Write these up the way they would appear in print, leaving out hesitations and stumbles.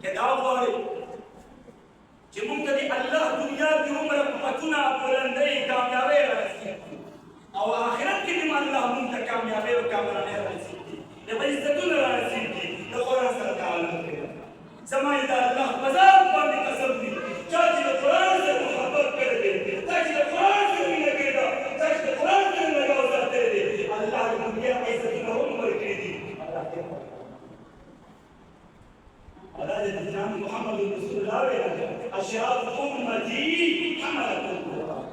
که دا غواړي چې موږ ته د الله دنیا کې عمر قوتونه بلندۍ کامیابۍ رارسېږي او آخرت کې دې الله موږ ته کامیابۍ او کامرانۍ رارسېږي د عزتونه رارسېږي د قرآن سره تعلق کوي زما د الله په ذات باندې قسم دي چا چې د قرآن سره محبت کړی دی چا چې د قرآن سره مینه کړې ده چا چې د قرآن سره لګاو ساتلی دی الله د دنیا عزتونه هم ورکړي دي الله د جناب محمد رسول الله ویل اشراف امتي حملت القرآن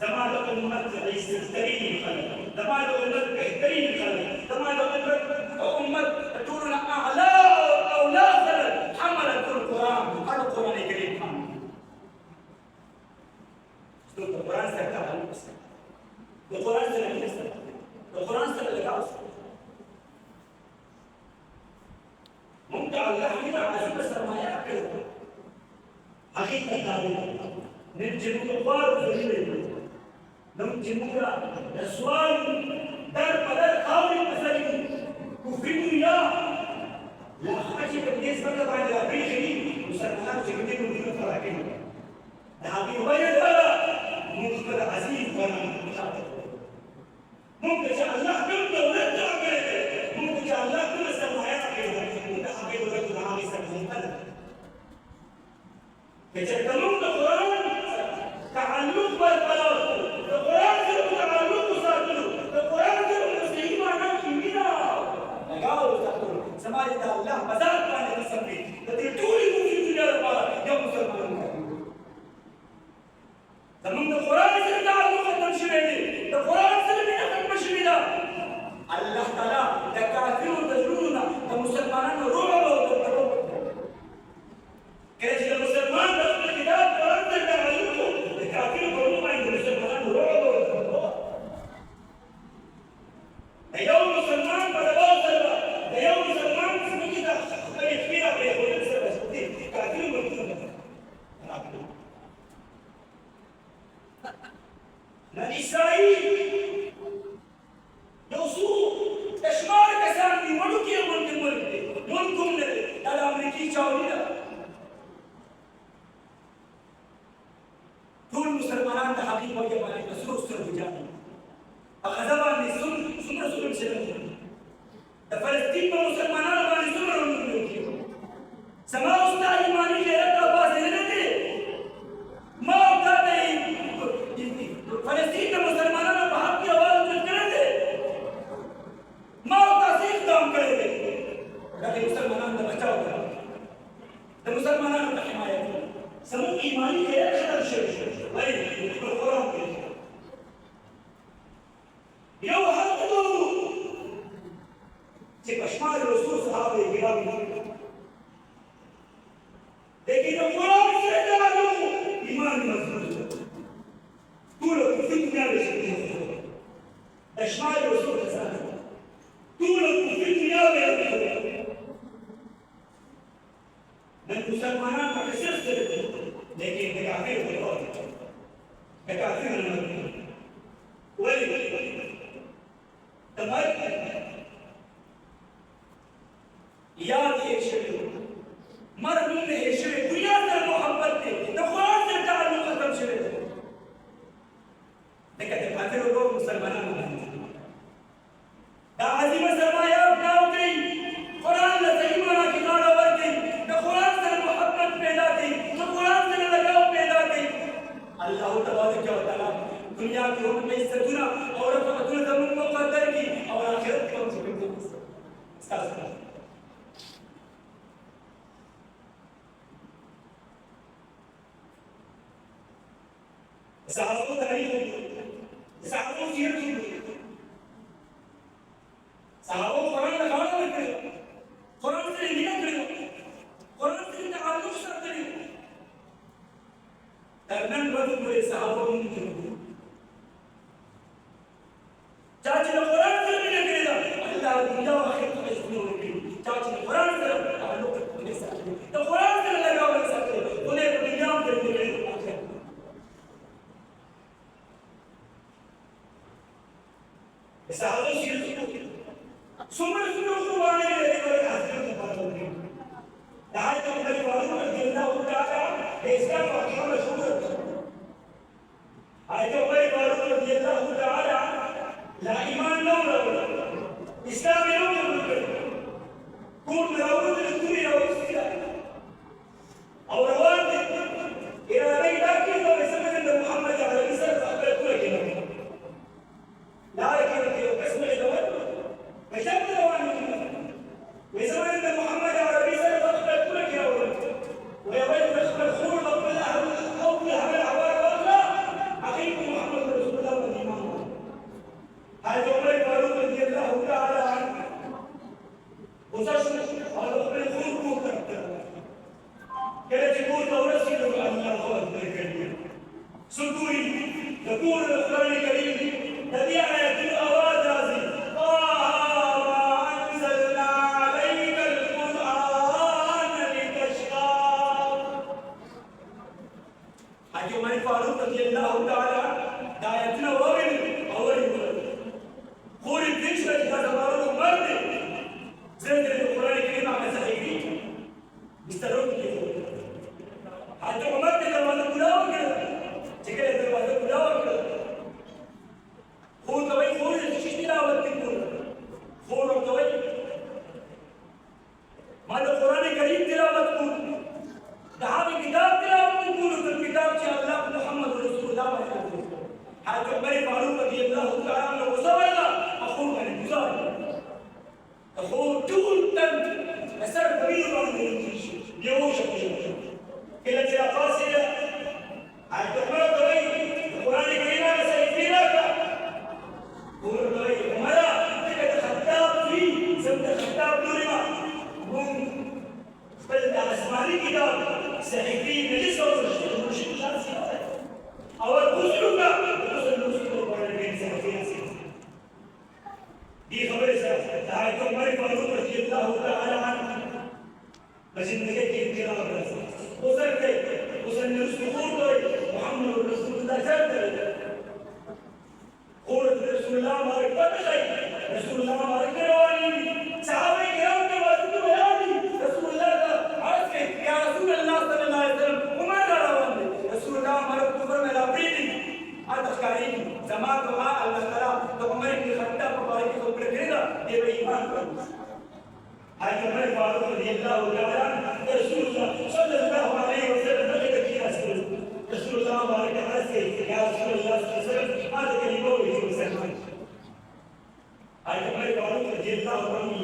زما د امت عزترین خلک زما د امت بهترین خلک زما د امت ټولنا اعلى اولا خلک حملت القرآن هغه قرآن کریم حمل د قرآن سره تعلق سره د قرآن سره مینه سره د قرآن سره لګاو سره موږ ته الله دې عظیمه سرمایه کړې حقیقت دا دی نن چې موږ غواړو نن چې موږ د سوال در په در خاورې په سر کې کفري دنیا لا هغه چې په دې ځمکه باندې راپرېښي دي مسلمانان چې په دې دنیا کې راکړي د هغې وجه دا ده موږ خپل عزیز قرآن موږ چې الله کوم دولت راکړی دی موږ چې الله کومه سرمایه راکړې ده كجرت موږ د قرآن تعلق برقرار د قرآن سره تعلق وساتلو د قرآن سره د صحیح معنا کې مینه لګاو وساتلو زما د الله په ذات باندې قسم دی د دې ټولې دنیا لپاره یو مسلمان زموږ د قرآن سره تعلق ختم شوی دی د قرآن سره مینه ختمه شوې ده الله تعالی د کافرو د زړونو نه د مسلمانانو رعب کله چې د مسلمان د خپل کتاب قرآن سره تعلق د کافرو په نوم باندې د مسلمانانو رعب د یو مسلمان په دباو سره د یو مسلمان ځمکې ته خپلې خپې راپرېښودل سره د کافرو ملکونو ته نن اسرائیل یو څو د شمار کسان دي وړوکی غوندې ملک دی ملک هم نه دی دا د امریکې چاودي ده ټول مسلمانان د هغې په وجه باندې په سرو سترګو جاړي په غزه باندې څومره ظلم شوی د فلسطین په مسلمانانو باندې څومره ظلم کېږي زما او ستا ایماني غیرت راپاڅېدلی دی ما او تا د فلسطین د مسلمانانو په حق کې اواز اوچت کړی دی ما او تاسې اقدام کړی دی دا د مسلمانانو د بچاو لپاره د مسلمانانو د حمایت زموږ ایماني غیرت ختم شوی وایي په قرآن کې یو حق و چې په شمال رسول صحابه کرام لیکن د قرآن سره تعلق ایمان مضبوط ټولو کفري دنیا ویشتلې د شمال رسول کسان ټولو کفري دنیا ویشتلې نن مسلمانان پکې صرف لیکن د کافرو په لور د کافرو نه ولې د مرګ یاد یې شوی مرګ هم نه هېر شوی دنیا سره محبت دی د قرآن سره تعلق ختم شوی دی لکه د کافرو ورور مسلمانانو باندې دا عظیمه سرمایه ابناو کوي قرآن له صحیح معنا کې غاړه ورکوي د قرآن سره محبت پیدا کوي د قرآن سره لګاو پیدا کوي الله تبارک وتعالی دنیا کې هم عزتونه او رفعتونه زموږ مقدر کړي او آخرت کې هم زموږ ستاسو صحابو تاریخ صحابو سیرت صحابو قرآن له غاړه ورکړي قرآن سره مینه کړې قرآن سره تعلق ساتلی تر نن ورځې پورې صحابه هم چا چې د قرآن سره مینه کړې ده الله دنیا او آخرت ته عزتونه ورکړي چا چې د قرآن سره تعلق نه ساتلی د قرآن سره لګاو نه ساتلی خدای په دنیا هم درکړي صحابه سیرت څومره څومره قربانۍ لري ورته حضرت لپاره ورکړي لعل عمر فاروق رضي الله تعالى إسلام وأحكام الشهور عمر فاروق رضي الله تعالى لا إيمان نور إسلام نور كون نور الدنيا والإسلام أو رواد إلى بيت أكيد ويسمى محمد عليه الصلاة والسلام لا يكفي اسم الزواج وشاب الأوان ويسمى محمد عليه الصلاة والسلام ويبين الخلود أو في هذا الأحوال والأخلاق حقيقة محمد رسول الله والإمام هذا عمر فاروق رضي الله تعالى عنه وتشرف على الخلود كانت تقول تورثي الله أكبر كبير صدوري يقول القرآن الكريم الذي آية الأواد عزيز أنزلنا عليك القرآن لتشقى حاجة عمر فاروق رضي الله تعالى دايتنا أول خوري الدين شرط هذا فاروق مرد زند القرآن الكريم على سحيبي مسترون كده حتى عمر دروازة كلها كده جكل دروازة كلها كده خور كوي خور الشيش تلاوة تقول خور كوي ما القرآن الكريم تلاوة تقول ده كتاب تلاوة تقول الكتاب شاء الله محمد رسول الله حتى عمر فاروق رضي الله تعالى عنه وصبرنا أخوه كان الجزار أخوه تقول تن أسر كبير من الجيش يوشك كلا ترى قاسية حتى عمر كوي القرآن الكريم على سيفينك عمر كوي عمر تلك خطاب فيه سمت خطاب نورما هم فلت أسمعني كتاب سيفين نجس ومشي شخصي أول بوسلوكا دي خبر سر تعالى عمر فاروق رضي الله تعالى عنه بس إنك كيف كلام رسول وصل رسول محمد رسول الله جل قول رسول الله ما ركبت رسول الله ما ركبت صحابة كرام كواسط بياني رسول الله عرفت يا رسول الله صلى الله عليه وسلم وما نراوند رسول الله ما ركبت فرملا بريدي هذا كارين زمان دعاء الله تعالى تو عمر بن الخطاب بارك الله كده دي بإيمان كله هاي عمر فاروق رضي الله تعالى عنه رسول الله صلى الله عليه وسلم رسول الله بارك عليه يا رسول الله صلى الله عليه وسلم هذا كلمه يقول سلمان هاي عمر فاروق رضي الله عنه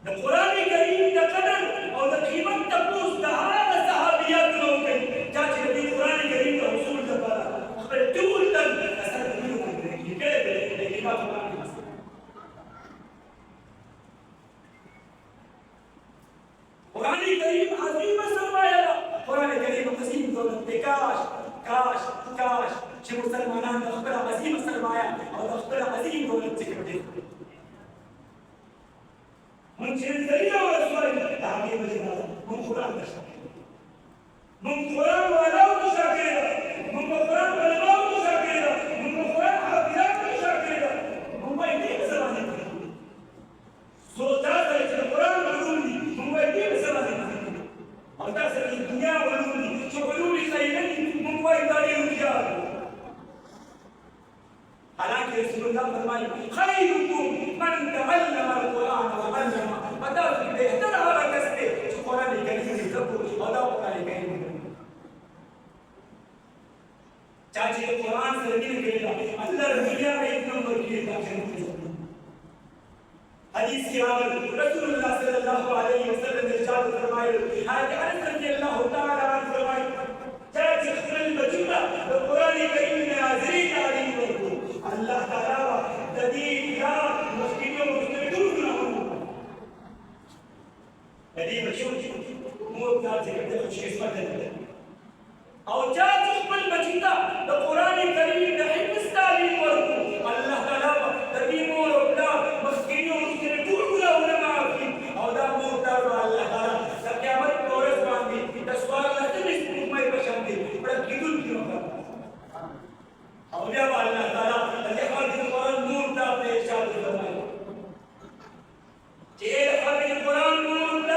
القرآن الكريم تقدر أو تقريبا تقوس هذا صحابيات لوكي جاءت في القرآن الكريم رسول الله أخبر تقول تن أسأل منكم كيف الإمام القرآن الكريم عظيم السرماية القرآن الكريم عظيم دولة كاش شو مسلمان أخبر عظيم السرماية أو أخبر عظيم دولة تكبير من شريعة ورسول تعليم الجنازة من قرآن تشاكر من قرآن ولو تشاكر من قرآن ولو تشاكر من قرآن حافظات تشاكر من ويدين زمان سلطات القرآن والولي من ويدين زمان أرتاس الدنيا والولي شغلوني خيرني من ويداري الرجال حالانکہ رسول اللہ فرمائے خیرکم من تعلم القرآن وعلم بتاؤ کہ بہتر والا کس ہے جو قرآن کریم کی ضبط ادا قرآن کریم چاچی قرآن سے دل کہے گا اللہ دنیا میں ایک نمبر کی حدیث کی آمد رسول اللہ صلی اللہ علیہ وسلم ارشاد فرمائے حضرت انس رضی اللہ تعالی عنہ فرمائے چاچی خپل البجوله القرآن کریم میں حاضری تعلیم ورکو الله تعالى تدين يا مسكين ومستمدون تدين بشوف مو بتاعتي كده شيء اسمه او جاء تقبل مجيدا القرآن الكريم نحن مستعلين وركو الله تعالى تدين وربنا مسكين ومستمدون ولا ما عارفين او ده مو بتاع الله تعالى سكيامت كورس باندي تسوال لا تنسى ما يبشر دي بس كيدول كيلو او بیا الله تعالی دغه حافظ قرآن نور ته ارشاد فرمایي چې حافظ قرآن نور ته